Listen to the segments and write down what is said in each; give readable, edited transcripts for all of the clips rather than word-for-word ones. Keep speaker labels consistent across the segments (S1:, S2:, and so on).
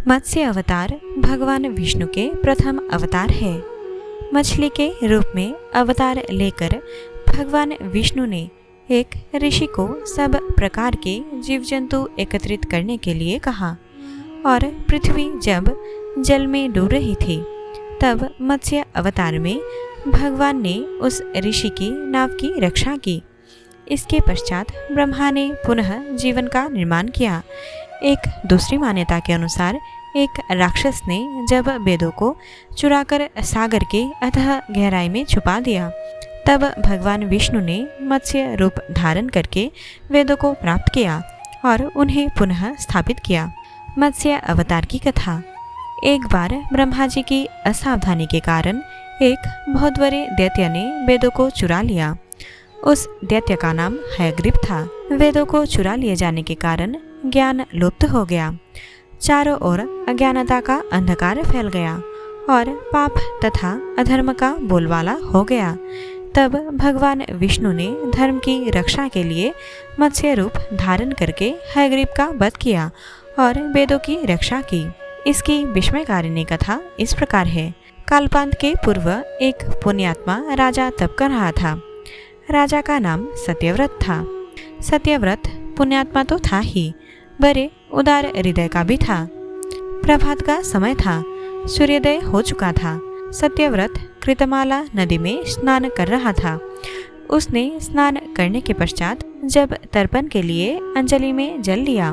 S1: मत्स्य अवतार भगवान विष्णु के प्रथम अवतार है। मछली के रूप में अवतार लेकर भगवान विष्णु ने एक ऋषि को सब प्रकार के जीव जंतु एकत्रित करने के लिए कहा और पृथ्वी जब जल में डूब रही थी तब मत्स्य अवतार में भगवान ने उस ऋषि की नाव की रक्षा की। इसके पश्चात ब्रह्मा ने पुनः जीवन का निर्माण किया। एक दूसरी मान्यता के अनुसार एक राक्षस ने जब वेदों को चुराकर सागर के अथाह गहराई में छुपा दिया तब भगवान विष्णु ने मत्स्य रूप धारण करके वेदों को प्राप्त किया और उन्हें पुनः स्थापित किया। मत्स्य अवतार की कथा। एक बार ब्रह्मा जी की असावधानी के कारण एक बहुत बड़े दैत्य ने वेदों को चुरा लिया। उस दैत्य का नाम हयग्रीव था। वेदों को चुरा लिए जाने के कारण ज्ञान लुप्त हो गया। चारों ओर अज्ञानता का अंधकार फैल गया और पाप तथा अधर्म का बोलबाला हो गया। तब भगवान विष्णु ने धर्म की रक्षा के लिए मत्स्य रूप धारण करके हयग्रीव का वध किया और वेदों की रक्षा की। इसकी विस्मयकारिणी कथा इस प्रकार है। कालपांत के पूर्व एक पुण्यात्मा राजा तप कर रहा था। राजा का नाम सत्यव्रत था। सत्यव्रत पुण्यात्मा तो था ही, बड़े उदार हृदय का भी था। प्रभात का समय था, सूर्योदय हो चुका था। सत्यव्रत कृतमाला नदी में स्नान कर रहा था। उसने स्नान करने के पश्चात जब तर्पण के लिए अंजलि में जल लिया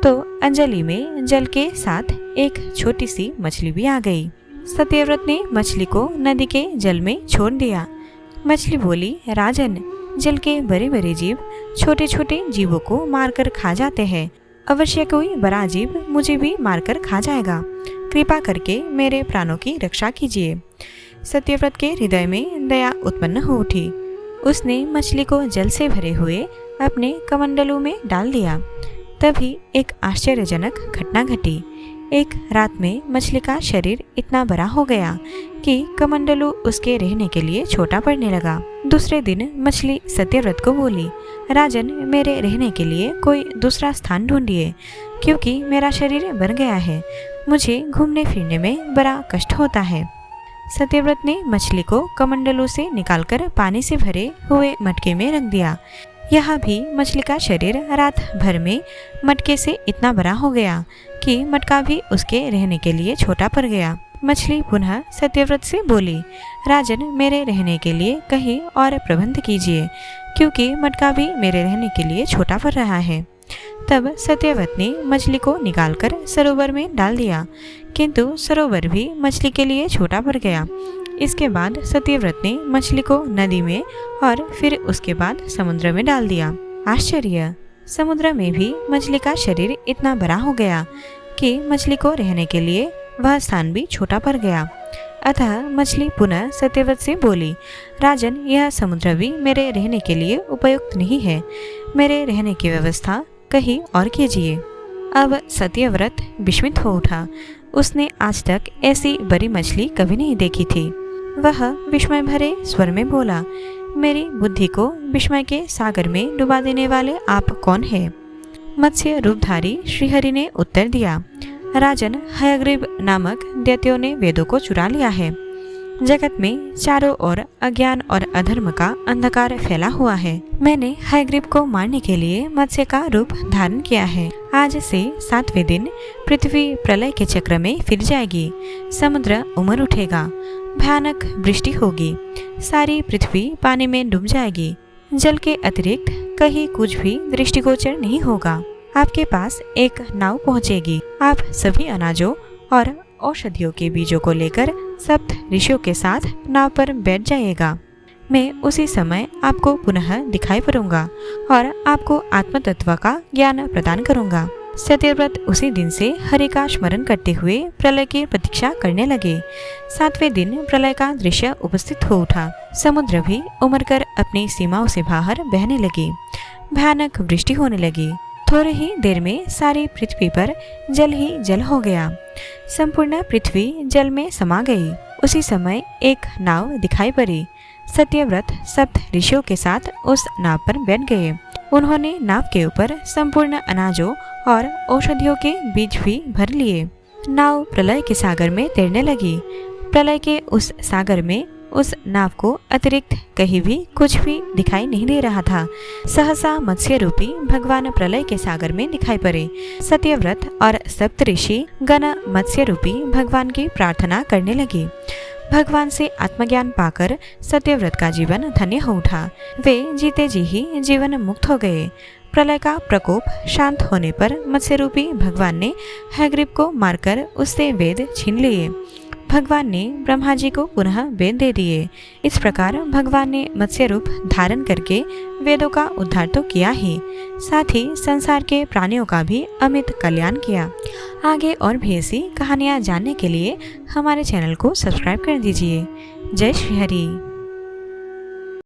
S1: तो अंजलि में जल के साथ एक छोटी सी मछली भी आ गई। सत्यव्रत ने मछली को नदी के जल में छोड़ दिया। मछली बोली, राजन, जल के बड़े बड़े जीव छोटे छोटे जीवों को मारकर खा जाते हैं। अवश्य कोई बड़ा जीव मुझे भी मारकर खा जाएगा। कृपा करके मेरे प्राणों की रक्षा कीजिए। सत्यव्रत के हृदय में दया उत्पन्न हो उठी। उसने मछली को जल से भरे हुए अपने कमंडलू में डाल दिया। तभी एक आश्चर्यजनक घटना घटी। एक रात में मछली का शरीर इतना बड़ा हो गया कि कमंडलू उसके रहने के लिए छोटा पड़ने लगा। दूसरे दिन मछली सत्यव्रत को बोली, राजन, मेरे रहने के लिए कोई दूसरा स्थान ढूंढिए क्योंकि मेरा शरीर बन गया है। मुझे घूमने फिरने में बड़ा कष्ट होता है। सत्यव्रत ने मछली को कमंडलू से निकालकर पानी से भरे हुए मटके में रख दिया। यहाँ भी मछली का शरीर रात भर में मटके से इतना बड़ा हो गया कि मटका भी उसके रहने के लिए छोटा पड़ गया। मछली पुनः सत्यव्रत से बोली, राजन, मेरे रहने के लिए कहीं और प्रबंध कीजिए क्योंकि मटका भी मेरे रहने के लिए छोटा पड़ रहा है। तब सत्यव्रत ने मछली को निकालकर सरोवर में डाल दिया, किंतु सरोवर भी मछली के लिए छोटा पड़ गया। इसके बाद सत्यव्रत ने मछली को नदी में और फिर उसके बाद समुद्र में डाल दिया। आश्चर्य! समुद्र में भी मछली का शरीर इतना बड़ा हो गया कि मछली को रहने के लिए वह स्थान भी छोटा पड़ गया। अतः मछली पुनः सत्यव्रत से बोली, राजन, यह समुद्र भी मेरे रहने के लिए उपयुक्त नहीं है। मेरे रहने की व्यवस्था कहीं और कीजिए। अब सत्यव्रत विस्मित हो उठा। उसने आज तक ऐसी बड़ी मछली कभी नहीं देखी थी। वह विस्मय भरे स्वर में बोला, मेरी बुद्धि को विस्मय के सागर में डुबा देने वाले आप कौन हैं? मत्स्य रूपधारी श्रीहरि ने उत्तर दिया, राजन, हयग्रीव नामक दैत्यों ने वेदों को चुरा लिया है। जगत में चारों ओर अज्ञान और अधर्म का अंधकार फैला हुआ है। मैंने हयग्रीव को मारने के लिए मत्स्य का रूप धारण किया है। आज से 7वें दिन पृथ्वी प्रलय के चक्र में फिर जाएगी। समुद्र उमड़ उठेगा, भयानक वृष्टि होगी, सारी पृथ्वी पानी में डूब जाएगी। जल के अतिरिक्त कहीं कुछ भी दृष्टिगोचर नहीं होगा। आपके पास एक नाव पहुंचेगी। आप सभी अनाजों और औषधियों के बीजों को लेकर सप्त ऋषियों के साथ नाव पर बैठ जाइएगा। मैं उसी समय आपको पुनः दिखाई पड़ूंगा और आपको आत्म तत्व का ज्ञान प्रदान करूंगा। सत्यव्रत उसी दिन से हरि का स्मरण करते हुए प्रलय की प्रतीक्षा करने लगे। 7वें दिन प्रलय का दृश्य उपस्थित हो उठा। समुद्र भी उमड़कर अपनी सीमाओं से बाहर बहने लगी। भयानक वृष्टि होने लगी। थोड़ी ही देर में सारी पृथ्वी पर जल ही जल हो गया। संपूर्ण पृथ्वी जल में समा गई। उसी समय एक नाव दिखाई पड़ी। सत्यव्रत सप्त ऋषियों के साथ उस नाव पर बैठ गए। उन्होंने नाव के ऊपर संपूर्ण अनाजों और औषधियों के बीज भी भर लिए। नाव प्रलय के सागर में तैरने लगी। प्रलय के उस सागर में उस नाव को अतिरिक्त कहीं भी कुछ भी दिखाई नहीं दे रहा था। सहसा मत्स्य रूपी भगवान प्रलय के सागर में दिखाई पड़े। सत्यव्रत और सप्तऋषि गण मत्स्य रूपी भगवान की प्रार्थना करने लगे। भगवान से आत्मज्ञान पाकर सत्यव्रत का जीवन धन्य हो उठा। वे जीते जी ही जीवन मुक्त हो गए। प्रलय का प्रकोप शांत होने पर मत्स्य रूपी भगवान ने हयग्रीव को मारकर उससे वेद छीन लिए। भगवान ने ब्रह्मा जी को पुनः वेद दे दिए। इस प्रकार भगवान ने मत्स्य रूप धारण करके वेदों का उद्धार तो किया ही, साथ ही संसार के प्राणियों का भी अमित कल्याण किया। आगे और भी ऐसी कहानियाँ जानने के लिए हमारे चैनल को सब्सक्राइब कर दीजिए। जय श्री हरि।